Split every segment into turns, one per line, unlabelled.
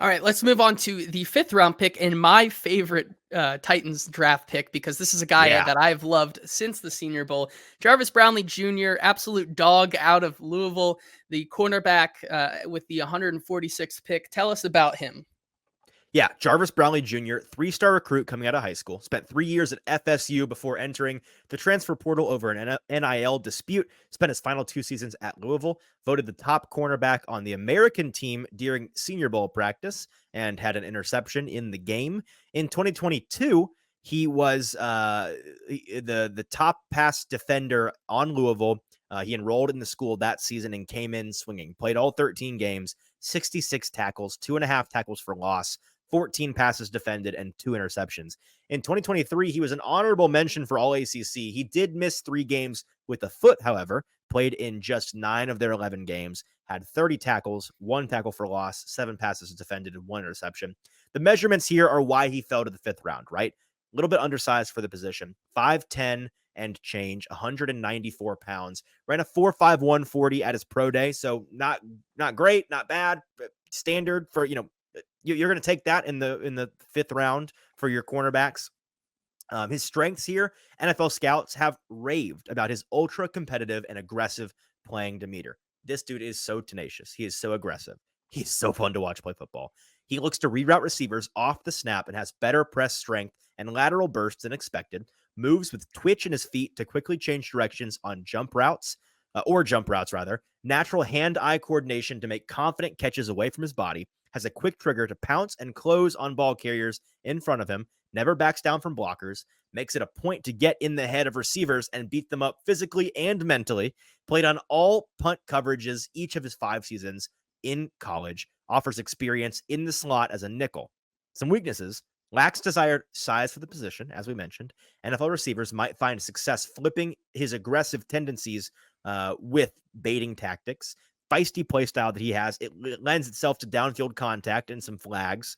All right, let's move on to the 5th round pick and my favorite Titans draft pick, because this is a guy
Yeah.
that I've loved since the Senior Bowl. Jarvis Brownlee Jr., absolute dog out of Louisville, the cornerback with the 146th pick. Tell us about him.
Yeah, Jarvis Brownlee Jr., three-star recruit coming out of high school, spent 3 years at FSU before entering the transfer portal over an NIL dispute, spent his final 2 seasons at Louisville, voted the top cornerback on the American team during Senior Bowl practice, and had an interception in the game. In 2022, he was the top pass defender on Louisville. He enrolled in the school that season and came in swinging, played all 13 games, 66 tackles, 2.5 tackles for loss, 14 passes defended, and 2 interceptions. In 2023, he was an honorable mention for All ACC. He did miss 3 games with a foot, however, played in just 9 of their 11 games, had 30 tackles, 1 tackle for loss, 7 passes defended, and 1 interception. The measurements here are why he fell to the 5th round, right? A little bit undersized for the position. 5'10 and change, 194 pounds. Ran a 4.5 140 at his pro day, so not great, not bad, but standard for, you're going to take that in the 5th round for your cornerbacks. His strengths here, NFL scouts have raved about his ultra competitive and aggressive playing demeanor. This dude is so tenacious. He is so aggressive. He's so fun to watch play football. He looks to reroute receivers off the snap and has better press strength and lateral bursts than expected. Moves with twitch in his feet to quickly change directions on jump routes. Natural hand-eye coordination to make confident catches away from his body, has a quick trigger to pounce and close on ball carriers in front of him, never backs down from blockers, makes it a point to get in the head of receivers and beat them up physically and mentally, played on all punt coverages each of his 5 seasons in college, offers experience in the slot as a nickel. Some weaknesses: lacks desired size for the position, as we mentioned. NFL receivers might find success flipping his aggressive tendencies with baiting tactics. Feisty play style that he has, it lends itself to downfield contact and some flags.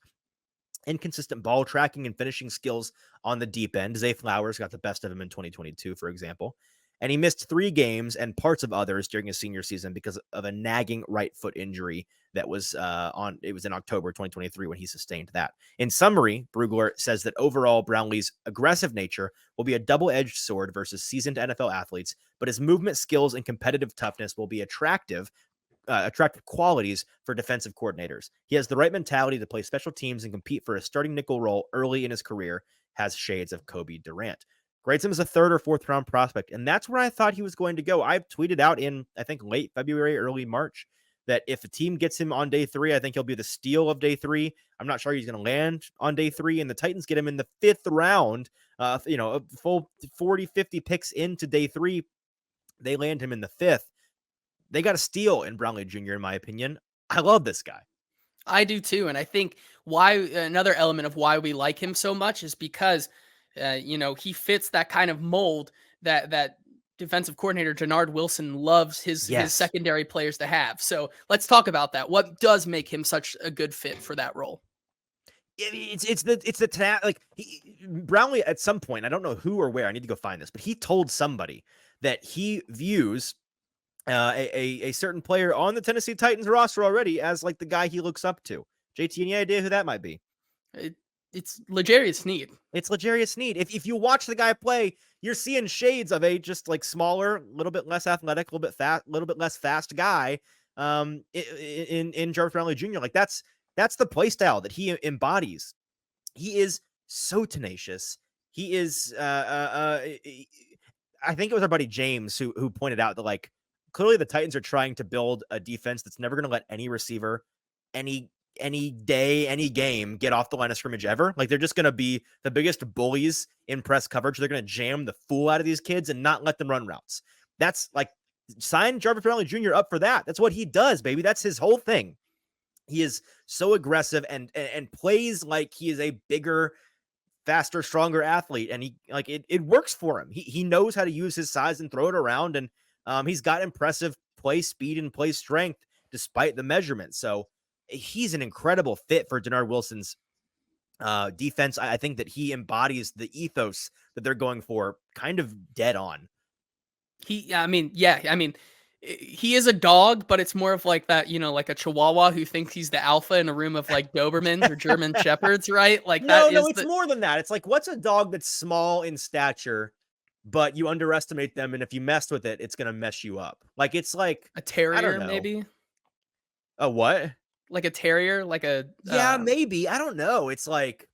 Inconsistent ball tracking and finishing skills on the deep end. Zay Flowers got the best of him in 2022, for example. And he missed 3 games and parts of others during his senior season because of a nagging right foot injury that was it was in October 2023 when he sustained that. In summary, Brugler says that overall Brownlee's aggressive nature will be a double-edged sword versus seasoned NFL athletes, but his movement skills and competitive toughness will be attractive qualities for defensive coordinators. He has the right mentality to play special teams and compete for a starting nickel role early in his career, has shades of Kobe Durant. Grades him as a 3rd or 4th round prospect, and that's where I thought he was going to go. I tweeted out in, I think, late February, early March, that if a team gets him on day 3, I think he'll be the steal of day 3. I'm not sure he's going to land on day 3, and the Titans get him in the 5th round, a full 40, 50 picks into day 3. They land him in the 5th. They got a steal in Brownlee Jr., in my opinion. I love this guy.
I do too, and I think why another element of why we like him so much is because, he fits that kind of mold that defensive coordinator Jannard Wilson loves his
Yes.
secondary players to have. So let's talk about that. What does make him such a good fit for that role?
Brownlee at some point, I don't know who or where, I need to go find this, but he told somebody that he views a certain player on the Tennessee Titans roster already as like the guy he looks up to. JT, any idea who that might be?
It's L'Jarius Sneed.
It's L'Jarius Sneed. If you watch the guy play, you're seeing shades of a just like smaller, a little bit less athletic, a little bit less fast guy in Jarvis Brownlee Jr. Like that's the play style that he embodies. He is so tenacious. He is I think it was our buddy James who pointed out that like clearly the Titans are trying to build a defense that's never going to let any receiver, any day, any game get off the line of scrimmage ever. Like they're just going to be the biggest bullies in press coverage. They're going to jam the fool out of these kids and not let them run routes. That's like, sign Jarvis Brownlee Jr. up for that. That's what he does, baby. That's his whole thing. He is so aggressive and plays like he is a bigger, faster, stronger athlete. And it works for him. He knows how to use his size and throw it around. And he's got impressive play speed and play strength despite the measurements. So he's an incredible fit for Jannard Wilson's defense. I think that he embodies the ethos that they're going for kind of dead on.
he is a dog, but it's more of like that, like a Chihuahua who thinks he's the alpha in a room of like Dobermans or German Shepherds, right? Like that
No,
is
it's more than that. It's like, what's a dog that's small in stature, but you underestimate them, and if you mess with it, it's gonna mess you up. Like it's like
a
I don't
terrier,
know.
maybe
A what?
like a terrier, like a
Yeah, maybe. I don't know. It's like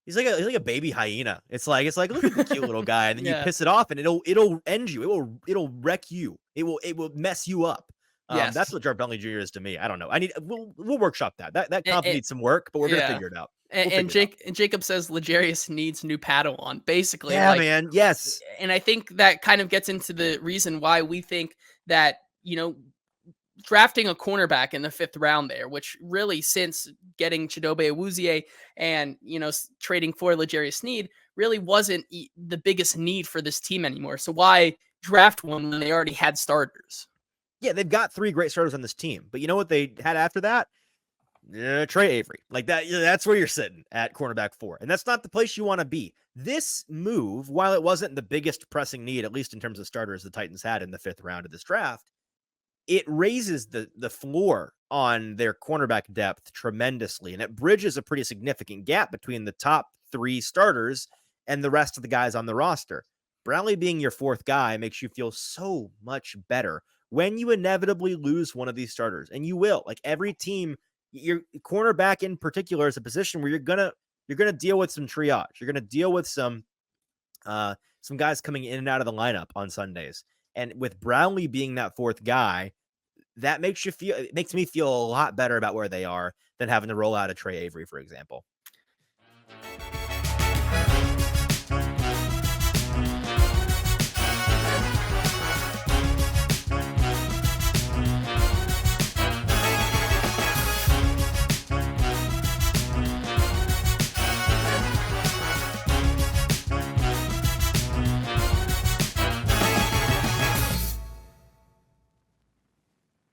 he's like a baby hyena. It's like look at the cute little guy, and then you
yeah,
piss it off, and it'll end you. It'll wreck you. It will mess you up. That's
yes,
what Jarvis Brownlee Jr. is to me. I don't know. We'll workshop that. That
and,
comp needs some work, but we're gonna
yeah.
figure it out.
And,
We'll
and
figure it out.
Jake and Jacob says Legarius needs new Padawan, basically.
Yeah,
Like,
man. Yes.
and I think that kind of gets into the reason why we think that drafting a cornerback in the 5th round there, which really since getting Chidobe Awuzie and trading for Legarius Sneed really wasn't the biggest need for this team anymore. So why draft one when they already had starters?
Yeah, they've got 3 great starters on this team, but you know what they had after that? Trey Avery. Like that, that's where you're sitting at cornerback 4. And that's not the place you want to be. This move, while it wasn't the biggest pressing need, at least in terms of starters the Titans had in the 5th round of this draft, it raises the floor on their cornerback depth tremendously. And it bridges a pretty significant gap between the top 3 starters and the rest of the guys on the roster. Brownlee being your 4th guy makes you feel so much better when you inevitably lose one of these starters. And you will. Like every team, your cornerback in particular is a position where you're gonna deal with some triage. You're gonna deal with some guys coming in and out of the lineup on Sundays. And with Brownlee being that 4th guy, that makes me feel a lot better about where they are than having to roll out a Trey Avery, for example.